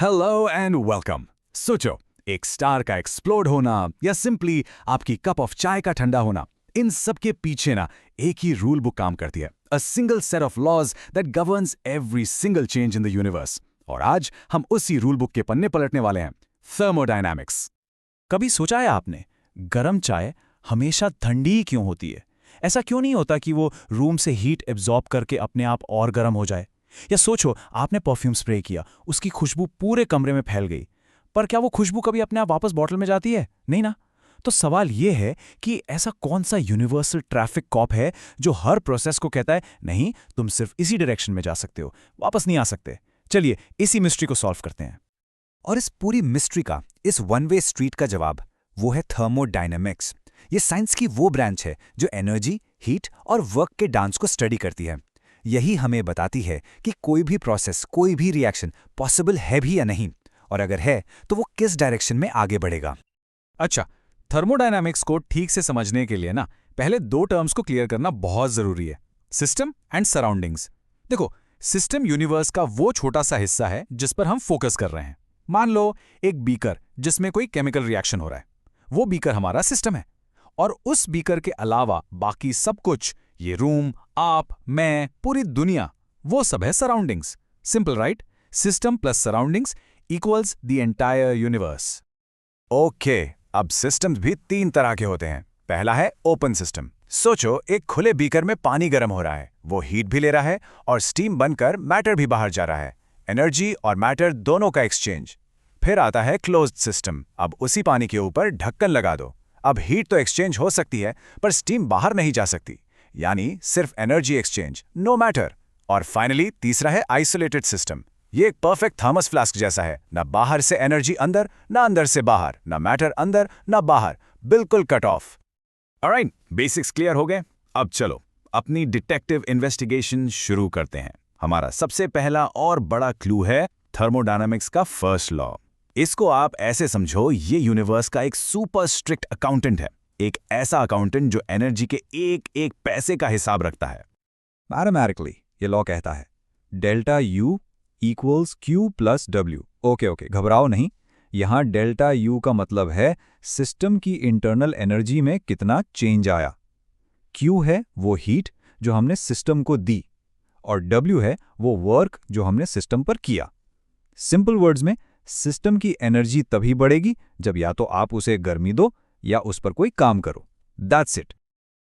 Hello and welcome. सोचो, एक star का एक्सप्लोड होना या सिंपली आपकी कप ऑफ चाय का ठंडा होना, इन सब के पीछे ना एक ही रूल बुक काम करती है। A single set of laws that governs every single change in the universe. और आज हम उसी रूल बुक के पन्ने पलटने वाले हैं, थर्मोडायनामिक्स। कभी सोचा है आपने, गरम चाय हमेशा ठंडी ही क्यों होती है? ऐसा क्यों नहीं होता कि वो रूम से हीट एब्जॉर्ब करके अपने आप और गर्म हो जाए? या सोचो, आपने परफ्यूम स्प्रे किया, उसकी खुशबू पूरे कमरे में फैल गई, पर क्या वो खुशबू कभी अपने आप वापस बॉटल में जाती है? नहीं ना। तो सवाल ये है कि ऐसा कौन सा यूनिवर्सल ट्रैफिक कॉप है जो हर प्रोसेस को कहता है, नहीं, तुम सिर्फ इसी डायरेक्शन में जा सकते हो, वापस नहीं आ सकते। चलिए इसी मिस्ट्री को सॉल्व करते हैं। और इस पूरी मिस्ट्री का, इस वन वे स्ट्रीट का जवाब वो है थर्मोडायनेमिक्स। ये साइंस की वो ब्रांच है जो एनर्जी, हीट और वर्क के डांस को स्टडी करती है। यही हमें बताती है कि कोई भी प्रोसेस, कोई भी रिएक्शन पॉसिबल है भी या नहीं, और अगर है तो वो किस डायरेक्शन में आगे बढ़ेगा। अच्छा, थर्मोडायनामिक्स को ठीक से समझने के लिए ना पहले दो टर्म्स को क्लियर करना बहुत जरूरी है, सिस्टम एंड सराउंडिंग्स। देखो, सिस्टम यूनिवर्स का वो छोटा सा हिस्सा है जिस पर हम फोकस कर रहे हैं। मान लो एक बीकर जिसमें कोई केमिकल रिएक्शन हो रहा है, वो बीकर हमारा सिस्टम है। और उस बीकर के अलावा बाकी सब कुछ, ये रूम, आप, मैं, पूरी दुनिया, वो सब है surroundings. Simple right? System plus surroundings equals the entire universe. Okay, अब सिस्टम्स भी तीन तरह के होते हैं। पहला है ओपन सिस्टम। सोचो, एक खुले बीकर में पानी गर्म हो रहा है, वो हीट भी ले रहा है और स्टीम बनकर मैटर भी बाहर जा रहा है। एनर्जी और मैटर दोनों का एक्सचेंज। फिर आता है क्लोज्ड सिस्टम। अब उसी पानी के ऊपर ढक्कन लगा दो। अब हीट तो एक्सचेंज हो सकती है, पर स्टीम बाहर नहीं जा सकती, यानी सिर्फ एनर्जी एक्सचेंज, नो मैटर। और फाइनली तीसरा है आइसोलेटेड सिस्टम। ये एक परफेक्ट थर्मस फ्लास्क जैसा है, ना बाहर से एनर्जी अंदर, ना अंदर से बाहर, ना मैटर अंदर ना बाहर, बिल्कुल cut off. Alright, basics clear हो गए। अब चलो अपनी डिटेक्टिव इन्वेस्टिगेशन शुरू करते हैं। हमारा सबसे पहला और बड़ा क्लू है थर्मोडायनामिक्स का फर्स्ट लॉ। इसको आप ऐसे समझो, ये यूनिवर्स का एक सुपर स्ट्रिक्ट अकाउंटेंट है। एक ऐसा अकाउंटेंट जो एनर्जी के एक एक पैसे का हिसाब रखता है। मैथमेटिकली ये लॉ कहता है delta U equals Q plus W. Okay, घबराओ नहीं। यहाँ डेल्टा यू का मतलब है सिस्टम की इंटरनल एनर्जी में कितना चेंज आया। क्यू है वो हीट जो हमने सिस्टम को दी, और डब्ल्यू है वो वर्क जो हमने सिस्टम पर किया। सिंपल वर्ड्स में, सिस्टम की एनर्जी तभी बढ़ेगी जब या तो आप उसे गर्मी दो या उस पर कोई काम करो। That's it.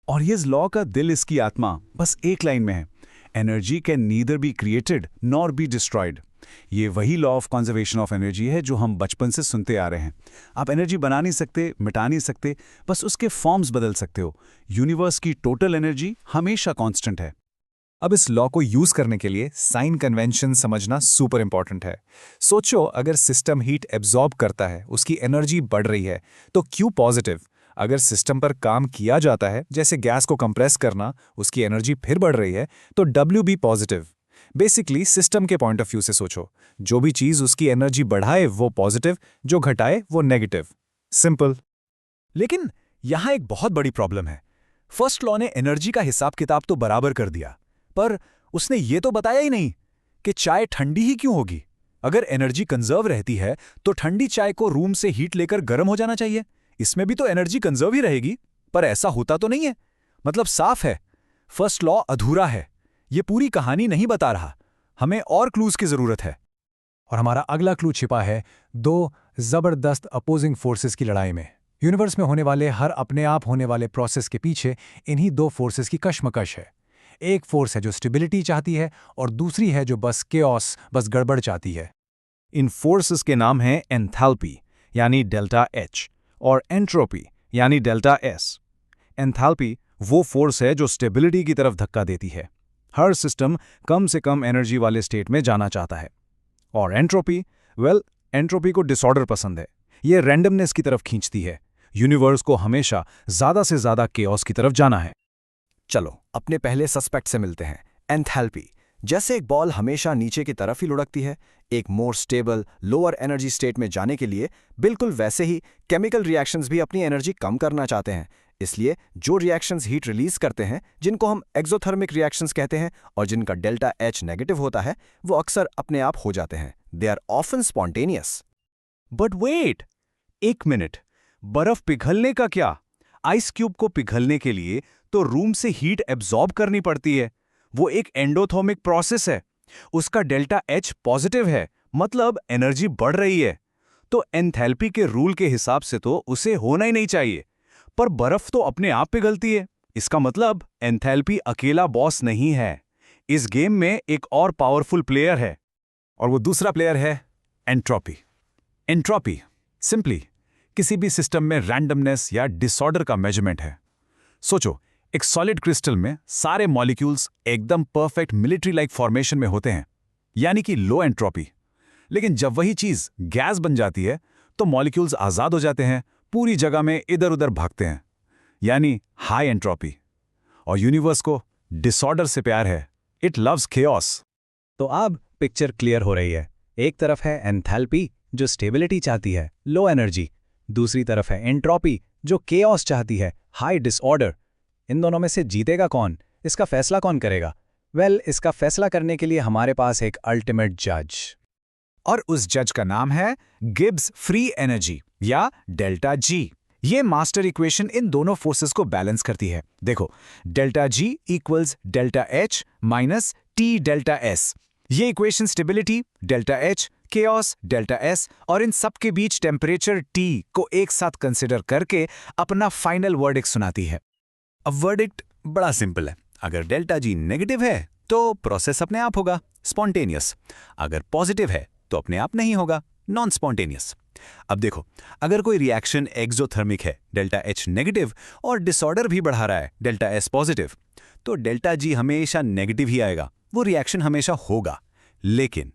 और ये इस लॉ का दिल, इसकी आत्मा बस एक लाइन में है, energy can neither be created nor be destroyed. ये वही law of conservation of energy है जो हम बचपन से सुनते आ रहे हैं। आप एनर्जी बना नहीं सकते, मिटा नहीं सकते, बस उसके फॉर्म्स बदल सकते हो। यूनिवर्स की टोटल एनर्जी हमेशा कांस्टेंट है। अब इस लॉ को यूज करने के लिए साइन कन्वेंशन समझना सुपर इंपॉर्टेंट है। सोचो, अगर सिस्टम हीट एब्जॉर्ब करता है, उसकी एनर्जी बढ़ रही है, तो क्यू पॉजिटिव। अगर सिस्टम पर काम किया जाता है, जैसे गैस को कंप्रेस करना, उसकी एनर्जी फिर बढ़ रही है, तो डब्ल्यू भी पॉजिटिव। बेसिकली सिस्टम के पॉइंट ऑफ व्यू से सोचो, जो भी चीज उसकी एनर्जी बढ़ाए वो पॉजिटिव, जो घटाए वो नेगेटिव। सिंपल। लेकिन यहां एक बहुत बड़ी प्रॉब्लम है। फर्स्ट लॉ ने एनर्जी का हिसाब किताब तो बराबर कर दिया, पर उसने ये तो बताया ही नहीं कि चाय ठंडी ही क्यों होगी। अगर एनर्जी कंजर्व रहती है तो ठंडी चाय को रूम से हीट लेकर गर्म हो जाना चाहिए, इसमें भी तो एनर्जी कंजर्व ही रहेगी। पर ऐसा होता तो नहीं है। मतलब साफ है, फर्स्ट लॉ अधूरा है। ये पूरी कहानी नहीं बता रहा, हमें और क्लूज की जरूरत है। और हमारा अगला क्लू छिपा है दो जबरदस्त अपोजिंग फोर्सेस की लड़ाई में। यूनिवर्स में होने वाले हर अपने आप होने वाले प्रोसेस के पीछे इन्हीं दो फोर्सेस की कशमकश है। एक फोर्स है जो स्टेबिलिटी चाहती है, और दूसरी है जो बस केओस, बस गड़बड़ चाहती है। इन फोर्सेस के नाम हैं एंथैल्पी यानी डेल्टा एच और एंट्रोपी यानी डेल्टा एस। एंथैल्पी वो फोर्स है जो स्टेबिलिटी की तरफ धक्का देती है। हर सिस्टम कम से कम एनर्जी वाले स्टेट में जाना चाहता है। और एंट्रोपी, एंट्रोपी को डिसऑर्डर पसंद है। ये रैंडमनेस की तरफ खींचती है। यूनिवर्स को हमेशा ज्यादा से ज्यादा केओस की तरफ जाना है। चलो अपने पहले सस्पेक्ट से मिलते हैं, एंथैल्पी। जैसे एक बॉल हमेशा नीचे की तरफ ही लुढ़कती है, एक more stable lower energy state में जाने के लिए, बिल्कुल वैसे ही केमिकल रिएक्शंस भी अपनी एनर्जी कम करना चाहते हैं। इसलिए जो रिएक्शंस हीट रिलीज करते हैं, जिनको हम एक्सोथर्मिक रिएक्शंस कहते हैं और जिनका डेल्टा एच नेगेटिव होता है, वो अक्सर अपने आप हो जाते हैं। They are often spontaneous. But wait, एक मिनट, बर्फ पिघलने का क्या? आइस क्यूब को पिघलने के लिए तो रूम से हीट एब्जॉर्ब करनी पड़ती है। वो एक एंडोथर्मिक प्रोसेस है। उसका डेल्टा एच पॉजिटिव है, मतलब एनर्जी बढ़ रही है। तो एंथैल्पी के रूल के हिसाब से तो उसे होना ही नहीं चाहिए, पर बर्फ तो अपने आप पिघलती है। इसका मतलब एंथैल्पी अकेला बॉस नहीं है। इस गेम में एक और पावरफुल प्लेयर है, और वो दूसरा प्लेयर है एंट्रोपी। एंट्रोपी सिंपली किसी भी सिस्टम में रैंडमनेस या डिसऑर्डर का मेजरमेंट है। सोचो, एक सॉलिड क्रिस्टल में सारे मॉलिक्यूल्स एकदम परफेक्ट मिलिट्री लाइक फॉर्मेशन में होते हैं, यानी कि लो एंट्रोपी। लेकिन जब वही चीज गैस बन जाती है तो मॉलिक्यूल्स आजाद हो जाते हैं, पूरी जगह में इधर उधर भागते हैं, यानी हाई एंट्रोपी। और यूनिवर्स को डिसऑर्डर से प्यार है, इट लव्स केओस। तो अब पिक्चर क्लियर हो रही है। एक तरफ है एंथैल्पी जो स्टेबिलिटी चाहती है, लो एनर्जी। दूसरी तरफ है एंट्रोपी जो केओस चाहती है, हाई डिसऑर्डर। इन दोनों में से जीतेगा कौन? इसका फैसला कौन करेगा? वेल, इसका फैसला करने के लिए हमारे पास एक अल्टीमेट जज। और उस जज का नाम है गिब्स फ्री एनर्जी या डेल्टा जी। ये मास्टर इक्वेशन इन दोनों फोर्सेस को बैलेंस करती है। देखो, delta G equals delta H minus T delta S. ये equation stability, delta H, chaos, delta S और इन सब के बीच टेम्परेचर टी को एक साथ कंसिडर करके अपना फाइनल वर्डिक्ट सुनाती है। अब वर्डिक्ट बड़ा सिंपल है। अगर डेल्टा जी नेगेटिव है तो प्रोसेस अपने आप होगा, स्पॉन्टेनियस। अगर पॉजिटिव है तो अपने आप नहीं होगा, नॉन स्पॉन्टेनियस। अब देखो, अगर कोई रिएक्शन एक्सोथर्मिक है, डेल्टा एच नेगेटिव, और डिसऑर्डर भी बढ़ा रहा है, डेल्टा एस पॉजिटिव, तो डेल्टा जी हमेशा नेगेटिव ही आएगा, वो रिएक्शन हमेशा होगा। लेकिन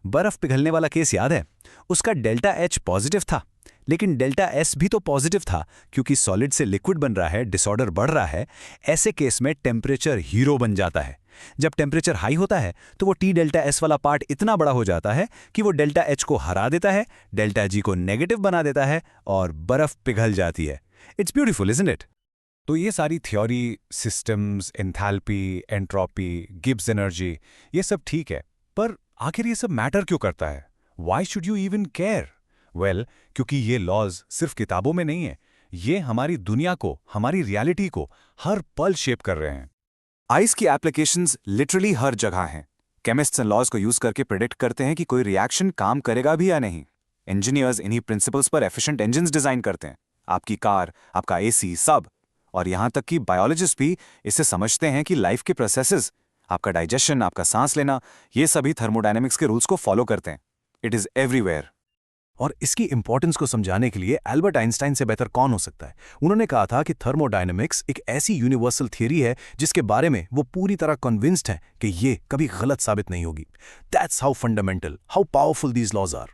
बर्फ पिघलने वाला केस याद है? उसका डेल्टा एच पॉजिटिव था, लेकिन डेल्टा एस भी तो पॉजिटिव था, क्योंकि सॉलिड से लिक्विड बन रहा है, डिसऑर्डर बढ़ रहा है। ऐसे केस में टेम्परेचर हीरो बन जाता है। जब टेम्परेचर हाई होता है तो वो टी डेल्टा एस वाला पार्ट इतना बड़ा हो जाता है कि वो डेल्टा एच को हरा देता है, डेल्टा जी को नेगेटिव बना देता है और बर्फ पिघल जाती है। It's beautiful, isn't it? तो ये सारी theory, systems, enthalpy, entropy, Gibbs energy, ये सब ठीक है, पर आखिर ये सब मैटर क्यों करता है? Why should you even care? Well, क्योंकि ये लॉज सिर्फ किताबों में नहीं है, ये हमारी दुनिया को, हमारी रियलिटी को हर पल शेप कर रहे हैं। आइस की एप्लीकेशंस लिटरली हर जगह हैं। केमिस्ट्स इन लॉज को यूज करके प्रेडिक्ट करते हैं कि कोई रिएक्शन काम करेगा भी या नहीं। इंजीनियर्स इन्हीं प्रिंसिपल्स पर एफिशिएंट इंजन्स डिजाइन करते हैं, आपकी कार, आपका एसी, सब। और यहां तक कि बायोलॉजिस्ट भी इसे समझते हैं कि लाइफ के प्रोसेसेस, आपका डाइजेशन, आपका सांस लेना, ये सभी थर्मोडायनेमिक्स के रूल्स को फॉलो करते हैं। It is everywhere. और इसकी इंपॉर्टेंस को समझाने के लिए एल्बर्ट आइंस्टाइन से बेहतर कौन हो सकता है? उन्होंने कहा था कि थर्मोडायनेमिक्स एक ऐसी यूनिवर्सल थियरी है जिसके बारे में वो पूरी तरह कन्विंस्ड है कि ये कभी गलत साबित नहीं होगी। That's how fundamental, how powerful these laws are.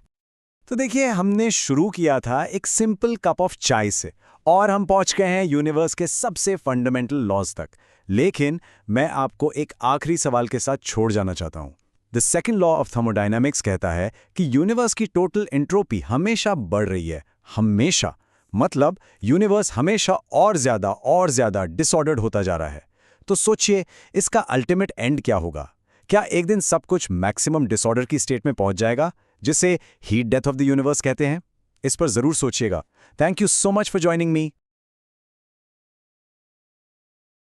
तो देखिए, हमने शुरू किया था एक सिंपल कप ऑफ चाय से और हम पहुंच गए हैं यूनिवर्स के सबसे फंडामेंटल लॉज तक। लेकिन मैं आपको एक आखिरी सवाल के साथ छोड़ जाना चाहता हूं। The second law of thermodynamics कहता है कि यूनिवर्स की टोटल एंट्रोपी हमेशा बढ़ रही है, हमेशा। मतलब यूनिवर्स हमेशा और ज्यादा डिसऑर्डर्ड होता जा रहा है। तो सोचिए, इसका अल्टीमेट एंड क्या होगा? क्या एक दिन सब कुछ मैक्सिमम डिसऑर्डर की स्टेट में पहुंच जाएगा, जिसे heat death of the universe कहते हैं? इस पर जरूर सोचिएगा। Thank you so much for joining me.